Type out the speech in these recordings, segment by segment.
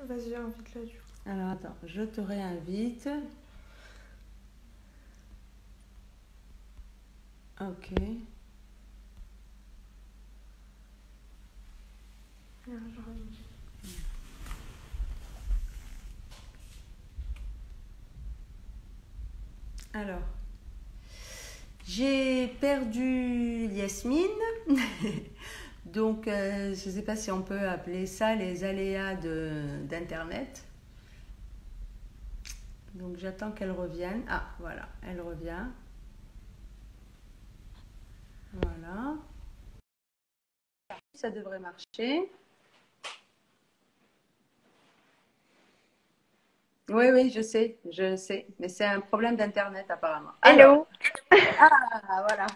Vas-y, invite-la du coup. Alors attends, je te réinvite. Ok. Alors, j'ai perdu Yasmine. Donc, je ne sais pas si on peut appeler ça les aléas d'Internet. Donc, j'attends qu'elle revienne. Ah, voilà, elle revient. Voilà. Ça devrait marcher. Oui, oui, je sais. Mais c'est un problème d'Internet apparemment. Alors, Hello. ah, voilà.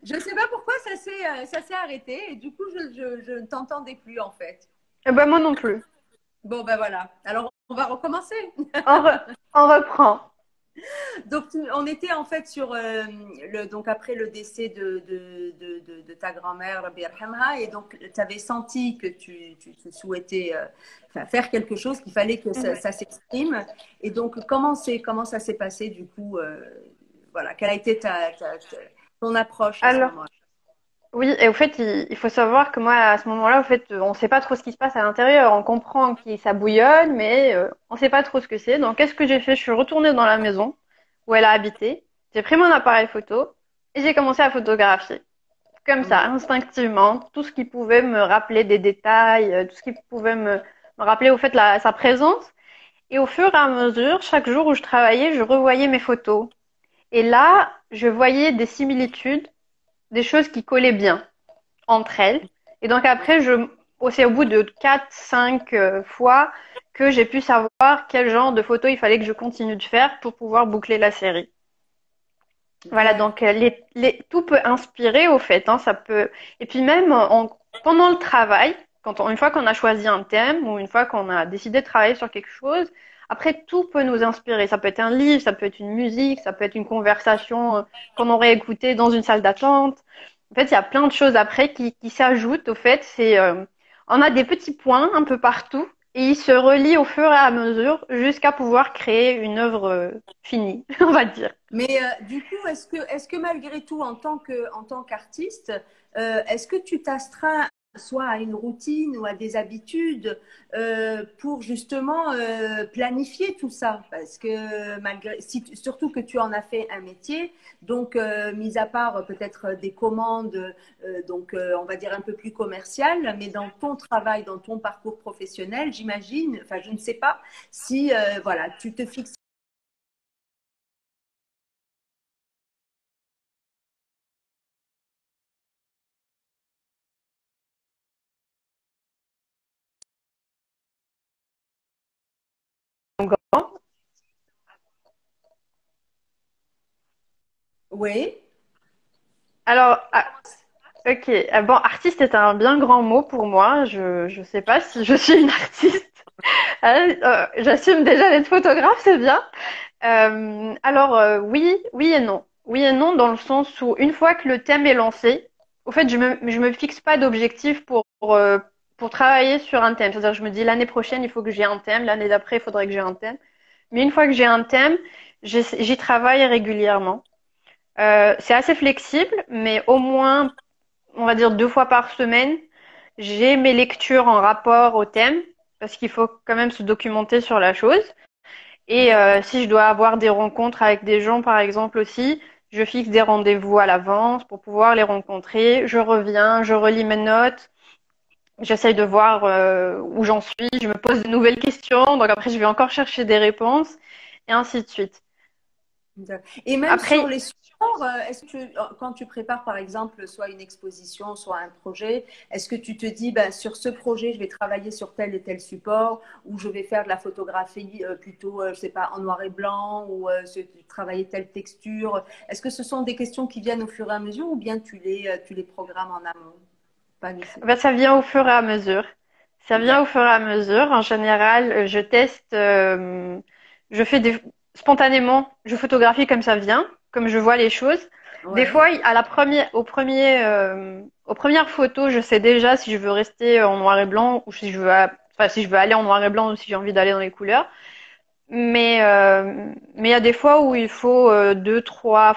Je ne sais pas pourquoi ça s'est arrêté et du coup, je ne t'entendais plus en fait. Ben, moi non plus. Bon, ben voilà. Alors, on va recommencer. On, re- on reprend. Donc, on était en fait sur donc après le décès de ta grand-mère, Rabbi Yarhamha, et donc tu avais senti que tu souhaitais enfin, faire quelque chose, qu'il fallait que Mhm. ça s'exprime. Et donc, comment ça s'est passé du coup voilà, quelle a été ton approche à ce Alors, moment-là? oui, et au fait, il faut savoir que moi, à ce moment-là, au fait, on ne sait pas trop ce qui se passe à l'intérieur. On comprend que ça bouillonne, mais on ne sait pas trop ce que c'est. Donc, qu'est-ce que j'ai fait? Je suis retournée dans la maison où elle a habité. J'ai pris mon appareil photo et j'ai commencé à photographier. Comme ça, Oui. instinctivement, tout ce qui pouvait me rappeler des détails, tout ce qui pouvait me rappeler, au fait, sa présence. Et au fur et à mesure, chaque jour où je travaillais, je revoyais mes photos. Et là, je voyais des similitudes, des choses qui collaient bien entre elles. Et donc après, c'est au bout de 4, 5 fois que j'ai pu savoir quel genre de photos il fallait que je continue de faire pour pouvoir boucler la série. Voilà, D'accord. donc tout peut inspirer au fait, hein, ça peut. Et puis même pendant le travail, une fois qu'on a choisi un thème ou une fois qu'on a décidé de travailler sur quelque chose, après tout peut nous inspirer. Ça peut être un livre, ça peut être une musique, ça peut être une conversation qu'on aurait écoutée dans une salle d'attente. En fait, il y a plein de choses après qui s'ajoutent. Au fait, on a des petits points un peu partout et ils se relient au fur et à mesure jusqu'à pouvoir créer une œuvre finie, on va dire. Mais du coup, est-ce que malgré tout, en tant qu'artiste, est-ce que tu t'astreins soit à une routine ou à des habitudes pour justement planifier tout ça? Parce que surtout que tu en as fait un métier, donc mis à part peut-être des commandes, on va dire un peu plus commerciales, mais dans ton travail, dans ton parcours professionnel, j'imagine, enfin je ne sais pas si voilà, tu te fixes oui. Alors, ok. Bon, artiste est un bien grand mot pour moi. Je sais pas si je suis une artiste. J'assume déjà d'être photographe, c'est bien. Alors, oui, oui et non. Oui et non dans le sens où une fois que le thème est lancé, au fait, je me fixe pas d'objectif pour travailler sur un thème. C'est-à-dire, je me dis l'année prochaine, il faut que j'ai un thème. L'année d'après, il faudrait que j'ai un thème. Mais une fois que j'ai un thème, j'y travaille régulièrement. C'est assez flexible, mais au moins, on va dire 2 fois par semaine, j'ai mes lectures en rapport au thème, parce qu'il faut quand même se documenter sur la chose. Et D'accord. si je dois avoir des rencontres avec des gens, par exemple aussi, je fixe des rendez-vous à l'avance pour pouvoir les rencontrer. Je reviens, je relis mes notes, j'essaye de voir où j'en suis, je me pose de nouvelles questions, donc après je vais encore chercher des réponses, et ainsi de suite. Et même sur Après, les supports, quand tu prépares par exemple soit une exposition, soit un projet, est-ce que tu te dis, ben, sur ce projet, je vais travailler sur tel et tel support, ou je vais faire de la photographie plutôt, je sais pas, en noir et blanc, ou travailler telle texture? Est-ce que ce sont des questions qui viennent au fur et à mesure, ou bien tu les programmes en amont? Pas nécessaire. bah, ça vient au fur et à mesure. Ça vient au D'accord. fur et à mesure. En général, je teste, je fais spontanément, je photographie comme ça vient, comme je vois les choses. Des Ouais. fois, aux premières photos, je sais déjà si je veux rester en noir et blanc ou si je veux Enfin, si je veux aller en noir et blanc ou si j'ai envie d'aller dans les couleurs. Mais il y a des fois où il faut deux, trois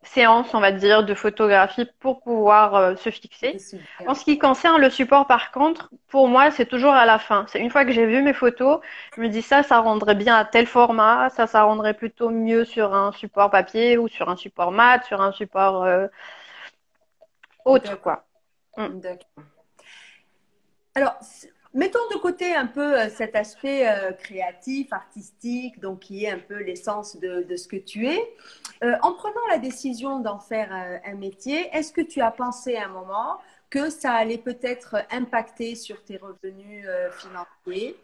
séances, on va dire, de photographie pour pouvoir se fixer. C'est En super. ce qui concerne le support, par contre, pour moi, c'est toujours à la fin. C'est une fois que j'ai vu mes photos, je me dis ça rendrait bien à tel format, ça rendrait plutôt mieux sur un support papier ou sur un support mat, sur un support autre, D'accord, quoi. Mm. d'accord. Alors, mettons de côté un peu cet aspect créatif, artistique, donc qui est un peu l'essence de ce que tu es. En prenant la décision d'en faire un métier, est-ce que tu as pensé à un moment que ça allait peut-être impacter sur tes revenus financiers?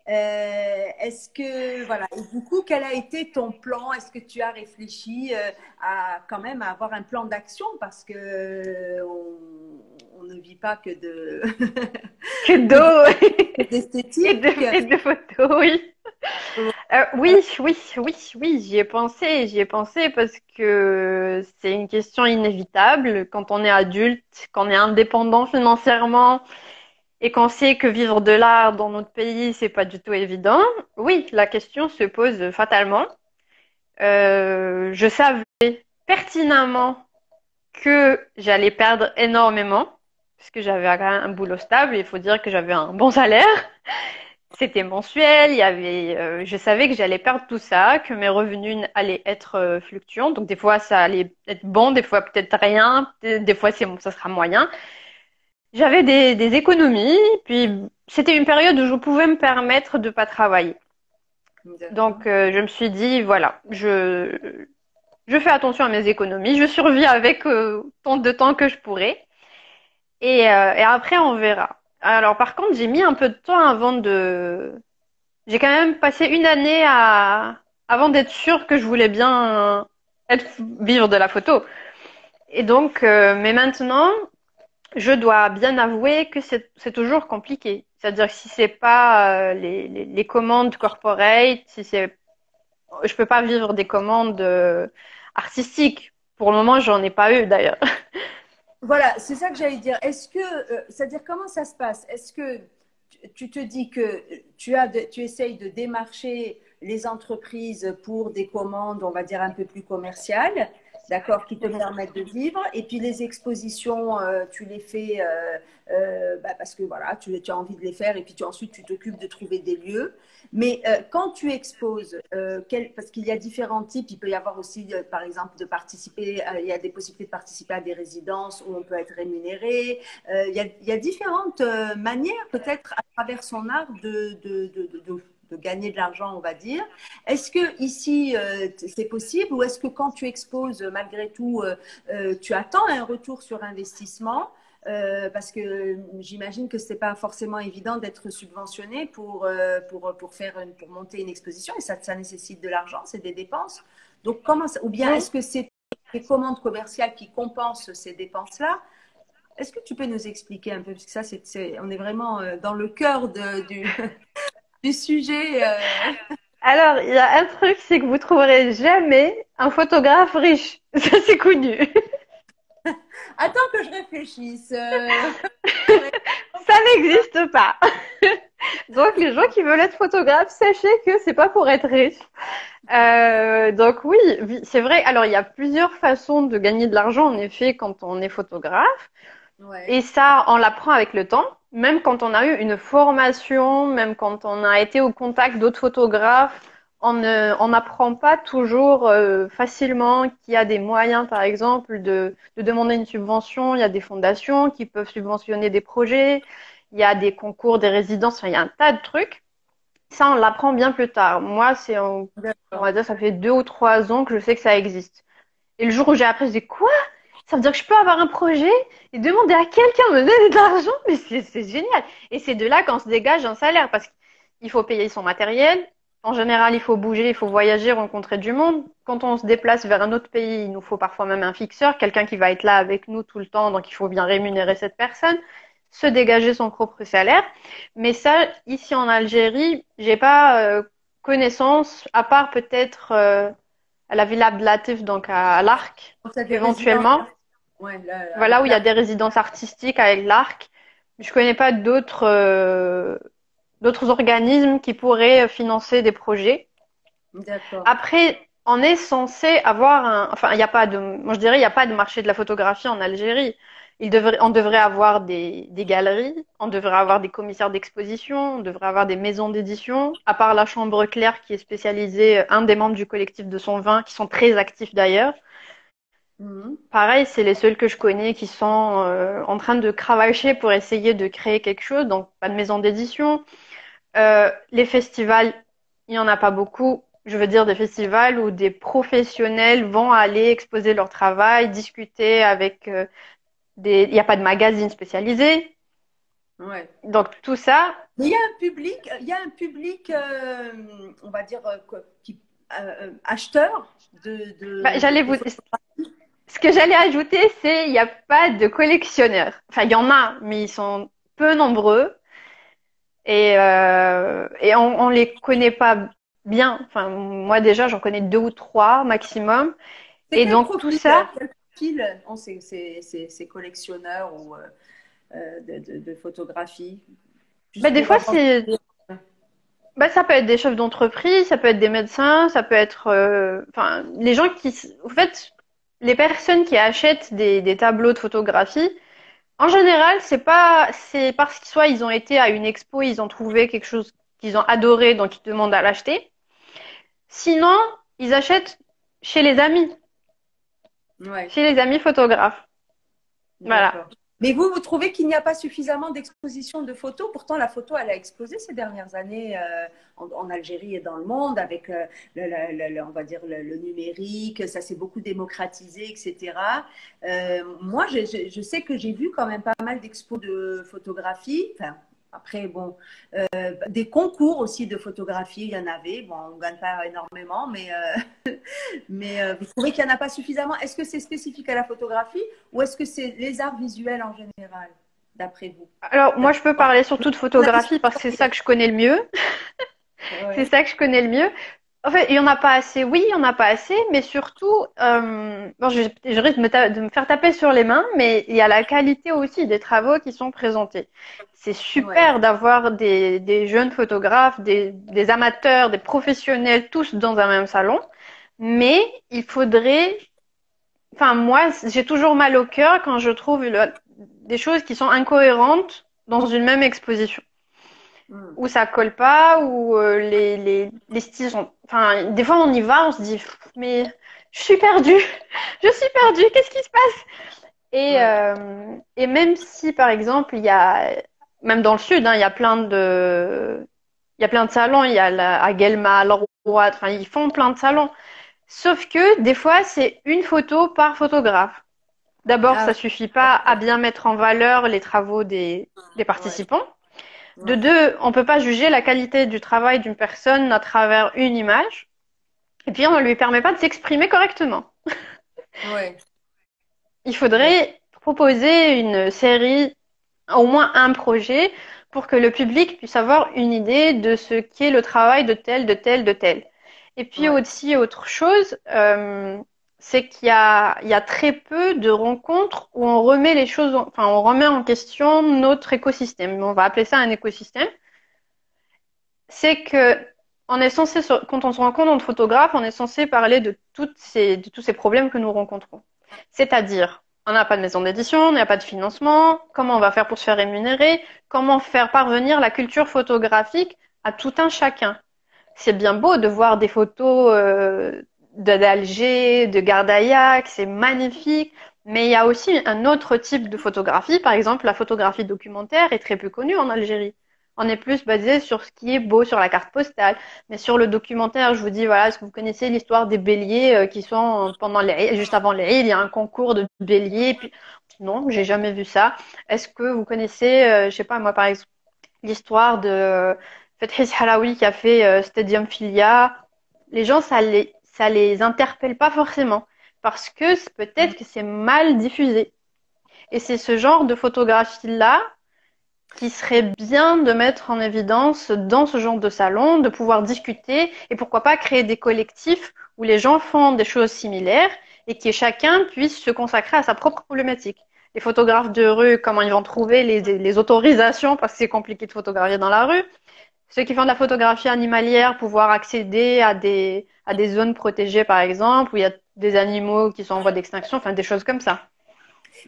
Est-ce que, voilà, et du coup, quel a été ton plan? Est-ce que tu as réfléchi à quand même à avoir un plan d'action parce que on ne vit pas que de Que que de- d'eau d'esthétique. et de photos, oui. Oui, oui, oui, oui, j'y ai pensé parce que c'est une question inévitable quand on est adulte, quand on est indépendant financièrement et qu'on sait que vivre de l'art dans notre pays, c'est pas du tout évident. Oui, la question se pose fatalement. Je savais pertinemment que j'allais perdre énormément puisque j'avais quand même un boulot stable. Il faut dire que j'avais un bon salaire. C'était mensuel, il y avait, je savais que j'allais perdre tout ça, que mes revenus allaient être fluctuants. Donc des fois ça allait être bon, des fois peut-être rien, des fois ça sera moyen. J'avais des économies, puis c'était une période où je pouvais me permettre de pas travailler. D'accord. Donc je me suis dit voilà, je fais attention à mes économies, je survis avec tant de temps que je pourrai, et après on verra. Alors par contre j'ai mis un peu de temps avant de j'ai quand même passé une année avant d'être sûre que je voulais bien vivre de la photo. Et donc, mais maintenant, je dois bien avouer que c'est toujours compliqué. C'est-à-dire que si c'est pas les commandes corporate, si c'est, je peux pas vivre des commandes artistiques. Pour le moment, j'en ai pas eu d'ailleurs. Voilà, c'est ça que j'allais dire. Est-ce que, c'est-à-dire comment ça se passe? Est-ce que tu te dis que tu essayes de démarcher les entreprises pour des commandes, on va dire un peu plus commerciales, d'accord, qui te permettent de vivre, et puis les expositions, tu les fais bah, parce que voilà, tu as envie de les faire, et puis ensuite tu t'occupes de trouver des lieux. Mais quand tu exposes, parce qu'il y a différents types, il peut y avoir aussi, par exemple, de participer, il y a des possibilités de participer à des résidences où on peut être rémunéré. Il y a différentes manières, peut-être, à travers son art, de gagner de l'argent, on va dire. Est-ce que ici, c'est possible ou est-ce que quand tu exposes, malgré tout, tu attends un retour sur investissement? Parce que j'imagine que ce n'est pas forcément évident d'être subventionné pour monter une exposition et ça nécessite de l'argent, c'est des dépenses. Donc, ou bien Oui. est-ce que c'est des commandes commerciales qui compensent ces dépenses-là? Est-ce que tu peux nous expliquer un peu, parce que ça, on est vraiment dans le cœur du sujet. Alors, il y a un truc, c'est que vous trouverez jamais un photographe riche. Ça, c'est connu. Attends que je réfléchisse. Ça n'existe pas. Donc, les gens qui veulent être photographes, sachez que c'est pas pour être riche. Donc oui, c'est vrai. Alors, il y a plusieurs façons de gagner de l'argent, en effet, quand on est photographe. Et Ouais, ça, on l'apprend avec le temps. Même quand on a eu une formation, même quand on a été au contact d'autres photographes, on n'apprend pas toujours facilement qu'il y a des moyens, par exemple, de demander une subvention. Il y a des fondations qui peuvent subventionner des projets. Il y a des concours, des résidences. Enfin, il y a un tas de trucs. Ça, on l'apprend bien plus tard. Moi, on d'accord. va dire, ça fait 2 ou 3 ans que je sais que ça existe. Et le jour où j'ai appris, je dis quoi? Ça veut dire que je peux avoir un projet et demander à quelqu'un de me donner de l'argent? Mais c'est génial. Et c'est de là qu'on se dégage un salaire parce qu'il faut payer son matériel. En général, il faut bouger, il faut voyager, rencontrer du monde. Quand on se déplace vers un autre pays, il nous faut parfois même un fixeur, quelqu'un qui va être là avec nous tout le temps, donc il faut bien rémunérer cette personne, se dégager son propre salaire. Mais ça, ici en Algérie, j'ai pas connaissance, à part peut-être à la Villa Abdelatif, donc à l'Arc, Donc, tu as des résidences. éventuellement. Ouais, Voilà, avec où il y la. a des résidences artistiques avec l'Arc. Je connais pas d'autres organismes qui pourraient financer des projets. D'accord. Après, on est censé avoir enfin, il y a pas de, moi je dirais, il n'y a pas de marché de la photographie en Algérie. On devrait avoir des galeries, on devrait avoir des commissaires d'exposition, on devrait avoir des maisons d'édition, à part la Chambre Claire qui est spécialisée, un des membres du collectif de son vin, qui sont très actifs d'ailleurs. Mhm. Pareil, c'est les seuls que je connais qui sont en train de cravacher pour essayer de créer quelque chose, donc pas de maison d'édition. Les festivals, il n'y en a pas beaucoup. Je veux dire des festivals où des professionnels vont aller exposer leur travail, discuter avec des... Il n'y a pas de magazine spécialisé. Ouais. Donc tout ça, Mais il y a un public, on va dire, acheteur bah, de ce que j'allais ajouter, c'est il n'y a pas de collectionneurs. Enfin, il y en a, mais ils sont peu nombreux et on les connaît pas bien. Enfin, moi déjà, j'en connais deux ou trois maximum. C'est Et quel donc tout profil, ça, ces collectionneurs ou de photographie, bah, juste des pour fois avoir. c'est bah, ça peut être des chefs d'entreprise, ça peut être des médecins, ça peut être, enfin, les gens en fait, les personnes qui achètent des tableaux de photographie, en général, c'est parce que soit ils ont été à une expo, ils ont trouvé quelque chose qu'ils ont adoré, donc ils demandent à l'acheter. Sinon, ils achètent chez Ouais, chez les amis photographes. Voilà. d'accord. Mais vous trouvez qu'il n'y a pas suffisamment d'exposition de photos? Pourtant, la photo, elle a explosé ces dernières années en Algérie et dans le monde avec, on va dire, le numérique. Ça s'est beaucoup démocratisé, etc. Moi, je sais que j'ai vu quand même pas mal d'expos de photographie. Enfin, après, bon, des concours aussi de photographie, il y en avait. Bon, on ne gagne pas énormément, mais vous trouvez qu'il n'y en a pas suffisamment? Est-ce que c'est spécifique à la photographie ou est-ce que c'est les arts visuels en général, d'après vous? Alors, moi, je peux parler surtout de On a des photographie parce que c'est ça que je connais le mieux. C'est ouais. ça que je connais le mieux. En fait, il y en a pas assez. Oui, il y en a pas assez, mais surtout, bon, je risque de me faire taper sur les mains, mais il y a la qualité aussi des travaux qui sont présentés. C'est Ouais. super d'avoir des jeunes photographes, des amateurs, des professionnels, tous dans un même salon, mais il faudrait, enfin, moi, j'ai toujours mal au cœur quand je trouve des choses qui sont incohérentes dans une même exposition Hmm. où ça colle pas, où les styles sont... Enfin, des fois, on y va, on se dit, mais je suis perdue, je suis perdue, qu'est-ce qui se passe? Ouais. Et même si, par exemple, il y a, même dans le sud, hein, il y a plein de salons, il y a à Guelma, à Leroy, enfin, ils font plein de salons. Sauf que, des fois, c'est une photo par photographe. D'abord, Ah ça oui, suffit pas à d'accord. bien mettre en valeur les travaux des Ouais. participants. De Ouais. deux, on peut pas juger la qualité du travail d'une personne à travers une image. Et puis, on ne lui permet pas de s'exprimer correctement. Ouais. Il D'accord. faudrait proposer une série, au moins un projet, pour que le public puisse avoir une idée de ce qu'est le travail de tel, de tel, de tel. Et puis Ouais. aussi, autre chose, c'est il y a très peu de rencontres où on remet les choses, enfin, on remet en question notre écosystème. On va appeler ça un écosystème. C'est que quand on se rencontre entre photographes, on est censé parler de tous ces problèmes que nous rencontrons. C'est-à-dire, on n'a pas de maison d'édition, on n'a pas de financement, comment on va faire pour se faire rémunérer, comment faire parvenir la culture photographique à tout un chacun. C'est bien beau de voir des photos d'Alger, de Gardaillac, c'est magnifique, mais il y a aussi un autre type de photographie, par exemple la photographie documentaire est très peu connue en Algérie. On est plus basé sur ce qui est beau sur la carte postale, mais sur le documentaire, je vous dis voilà, est-ce que vous connaissez l'histoire des béliers qui sont juste avant les Eid, il y a un concours de béliers, puis non, j'ai jamais vu ça. Est-ce que vous connaissez, je sais pas moi par exemple l'histoire de Fethi Halaoui qui a fait Stadium Filia, les gens, ça les interpelle pas forcément parce que peut-être que c'est mal diffusé. Et c'est ce genre de photographie-là qui serait bien de mettre en évidence dans ce genre de salon, de pouvoir discuter et pourquoi pas créer des collectifs où les gens font des choses similaires et que chacun puisse se consacrer à sa propre problématique. Les photographes de rue, comment ils vont trouver les autorisations parce que c'est compliqué de photographier dans la rue. Ceux qui font de la photographie animalière, pouvoir accéder à des zones protégées, par exemple, où il y a des animaux qui sont en voie d'extinction, enfin des choses comme ça.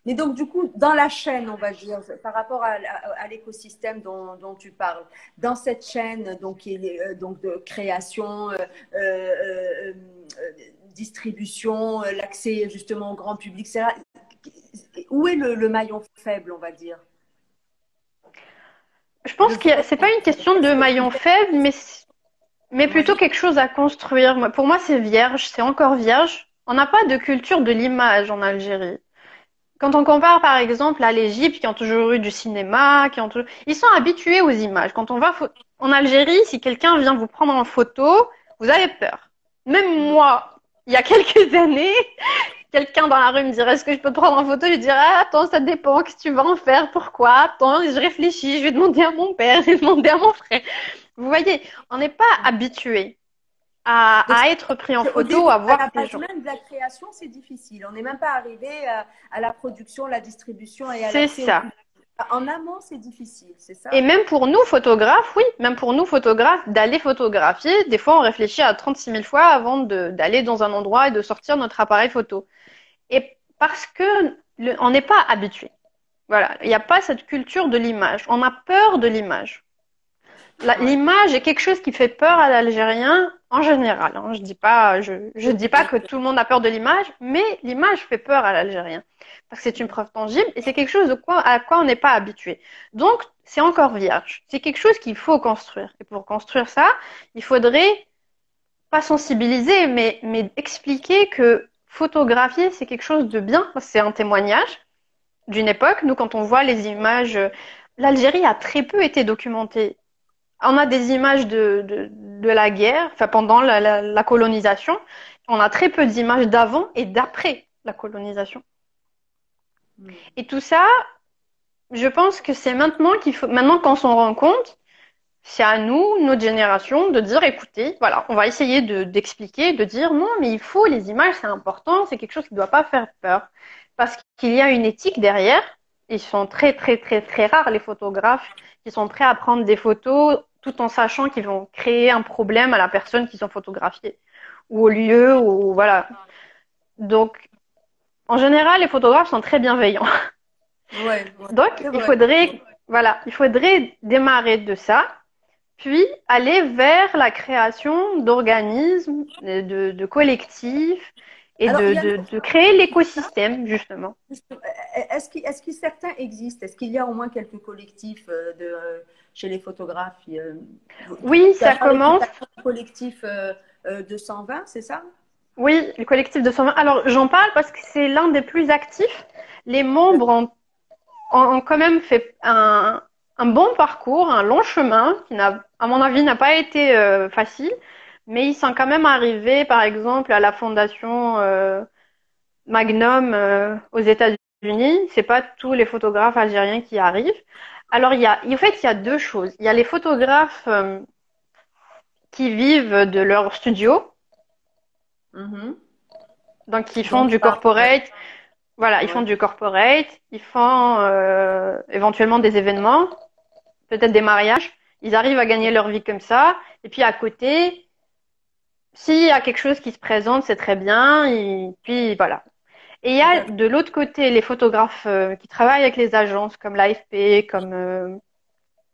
Mais donc, du coup, dans la chaîne, on va dire, par rapport à l'écosystème dont tu parles, dans cette chaîne donc, donc de création, distribution, l'accès justement au grand public, où est le maillon faible, on va dire? Je pense que c'est pas une question de maillon faible, mais plutôt Oui. quelque chose à construire. Pour moi, c'est vierge, c'est encore vierge. On n'a pas de culture de l'image en Algérie. Quand on compare par exemple à l'Égypte, qui ont toujours eu du cinéma, ils sont habitués aux images. Quand on va en Algérie, si quelqu'un vient vous prendre en photo, vous avez peur. Même moi, il y a quelques années, quelqu'un dans la rue me dirait est-ce que je peux te prendre en photo? Je dirais ah, attends, ça dépend, qu'est-ce que tu vas en faire, pourquoi? Attends, je réfléchis, je vais demander à mon père, je vais demander à mon frère. Vous voyez, on n'est pas habitué Donc, à être pris en au photo, début, à à voir la des base gens. même de la création, c'est difficile. On n'est même pas arrivé à la production, la distribution et à C'est l'accès au ça. public. En amont, c'est difficile, c'est Et ça? même pour nous, photographes, oui, même pour nous, photographes, d'aller photographier, des fois, on réfléchit à 36 000 fois avant d'aller dans un endroit et de sortir notre appareil photo. Et parce que on n'est pas habitué. Voilà, il n'y a pas cette culture de l'image. On a peur de l'image. Ouais. L'image est quelque chose qui fait peur à l'Algérien en général. Hein. Je dis pas que tout le monde a peur de l'image, mais l'image fait peur à l'Algérien parce que c'est une preuve tangible et c'est quelque chose à quoi on n'est pas habitué. Donc c'est encore vierge. C'est quelque chose qu'il faut construire. Et pour construire ça, il faudrait pas sensibiliser, mais expliquer que photographier c'est quelque chose de bien. C'est un témoignage d'une époque. Nous, quand on voit les images, l'Algérie a très peu été documentée. On a des images de la guerre, enfin pendant la colonisation. On a très peu d'images d'avant et d'après la colonisation. Et tout ça, je pense que c'est maintenant qu'on s'en rend compte, c'est à nous, notre génération, de dire, écoutez, voilà, on va essayer d'expliquer, de dire non, mais il faut, les images, c'est important, c'est quelque chose qui ne doit pas faire peur. Parce qu'il y a une éthique derrière. Ils sont très, très, très, très rares, les photographes, qui sont prêts à prendre des photos tout en sachant qu'ils vont créer un problème à la personne qu'ils ont photographiée. Ou au lieu, ou voilà. Donc, en général, les photographes sont très bienveillants. Ouais, ouais, Donc, c'est vrai. il faudrait démarrer de ça, puis aller vers la création d'organismes, de collectifs, et Alors, il y a de créer l'écosystème, justement. est-ce que certains existent? Est-ce qu'il y a au moins quelques collectifs chez les photographes? Oui, Tu as ça parlé tout commence. à l'heure du collectif de 120, c'est ça? Oui, le collectif de 120. Alors, j'en parle parce que c'est l'un des plus actifs. Les membres ont quand même fait un bon parcours, un long chemin qui à mon avis, n'a pas été facile, mais ils sont quand même arrivés, par exemple, à la fondation Magnum aux États-Unis. C'est pas tous les photographes algériens qui y arrivent. Alors, en fait, il y a deux choses. Il y a les photographes qui vivent de leur studio, Mhm. donc ils font Donc, du ouais, corporate. Voilà, ils font ouais. du corporate, ils font éventuellement des événements, peut-être des mariages. Ils arrivent à gagner leur vie comme ça. Et puis à côté, s'il y a quelque chose qui se présente, c'est très bien. Et puis voilà. Et il y a D'accord. de l'autre côté les photographes qui travaillent avec les agences comme l'AFP, comme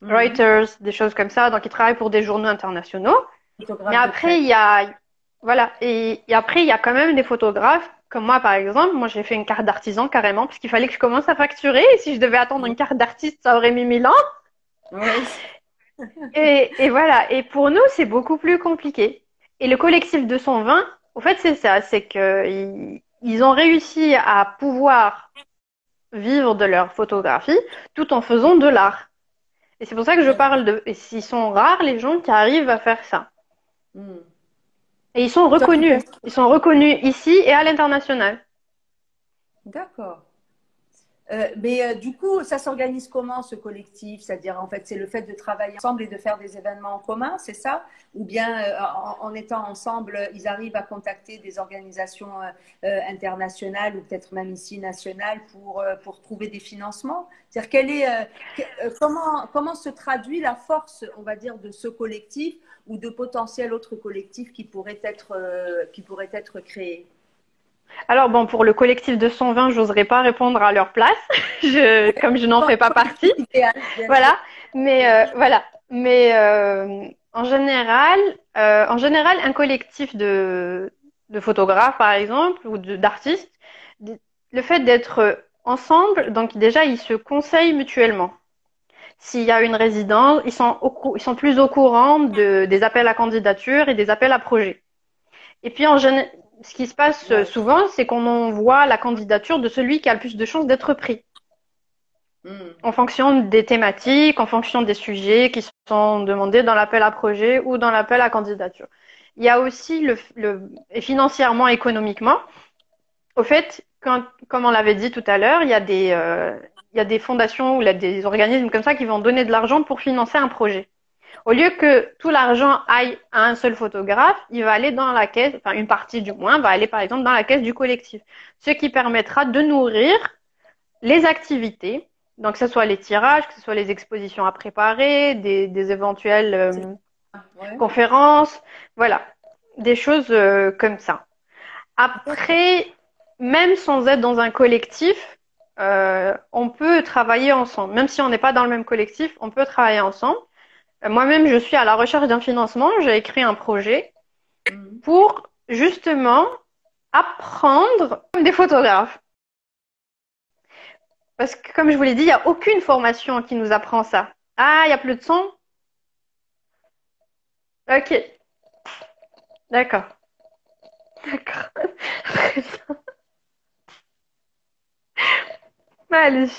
Mhm. Reuters, des choses comme ça. Donc ils travaillent pour des journaux internationaux. Mais Photographe de après, presse. voilà. Et après, il y a quand même des photographes, comme moi, par exemple. Moi, j'ai fait une carte d'artisan carrément, parce qu'il fallait que je commence à facturer. Et si je devais attendre une carte d'artiste, ça aurait mis 1000 ans. Oui. Et voilà. Et pour nous, c'est beaucoup plus compliqué. Et le collectif 220, au fait, c'est ça. C'est que ils ont réussi à pouvoir vivre de leur photographie tout en faisant de l'art. Et c'est pour ça que je D'accord. parle et s'ils sont rares les gens qui arrivent à faire ça. Hmm. Et ils sont Toi, tu reconnus. penses. Ils sont reconnus ici et à l'international. D'accord. Mais du coup, ça s'organise comment ce collectif? C'est-à-dire, en fait, c'est le fait de travailler ensemble et de faire des événements en commun, c'est ça? Ou bien en étant ensemble, ils arrivent à contacter des organisations internationales ou peut-être même ici nationales pour trouver des financements? C'est-à-dire, comment se traduit la force, on va dire, de ce collectif ou de potentiels autres collectifs qui pourraient être créés? Alors bon, pour le collectif de 120, j'oserais pas répondre à leur place, comme je n'en fais pas partie. Idéal, bien sûr. Voilà. Mais voilà. Mais en général, un collectif de photographes, par exemple, ou d'artistes, le fait d'être ensemble, donc déjà, ils se conseillent mutuellement. S'il y a une résidence, ils sont plus au courant des appels à candidature et des appels à projets. Et puis, ce qui se passe Ouais. souvent, c'est qu'on envoie la candidature de celui qui a le plus de chances d'être pris, Hmm. en fonction des thématiques, en fonction des sujets qui sont demandés dans l'appel à projet ou dans l'appel à candidature. Il y a aussi et financièrement, économiquement, au fait, comme on l'avait dit tout à l'heure, il y a des fondations ou il y a des organismes comme ça qui vont donner de l'argent pour financer un projet. Au lieu que tout l'argent aille à un seul photographe, il va aller dans la caisse, enfin une partie du moins, va aller par exemple dans la caisse du collectif. Ce qui permettra de nourrir les activités, donc que ce soit les tirages, que ce soit les expositions à préparer, des éventuelles Ouais. conférences, voilà, des choses comme ça. Après, même sans être dans un collectif, on peut travailler ensemble. Même si on n'est pas dans le même collectif, on peut travailler ensemble. Moi-même, je suis à la recherche d'un financement. J'ai écrit un projet Hmm. pour justement apprendre comme des photographes. Parce que, comme je vous l'ai dit, il n'y a aucune formation qui nous apprend ça. Ah, il n'y a plus de son? Ok, d'accord. D'accord. Très bien. Allez.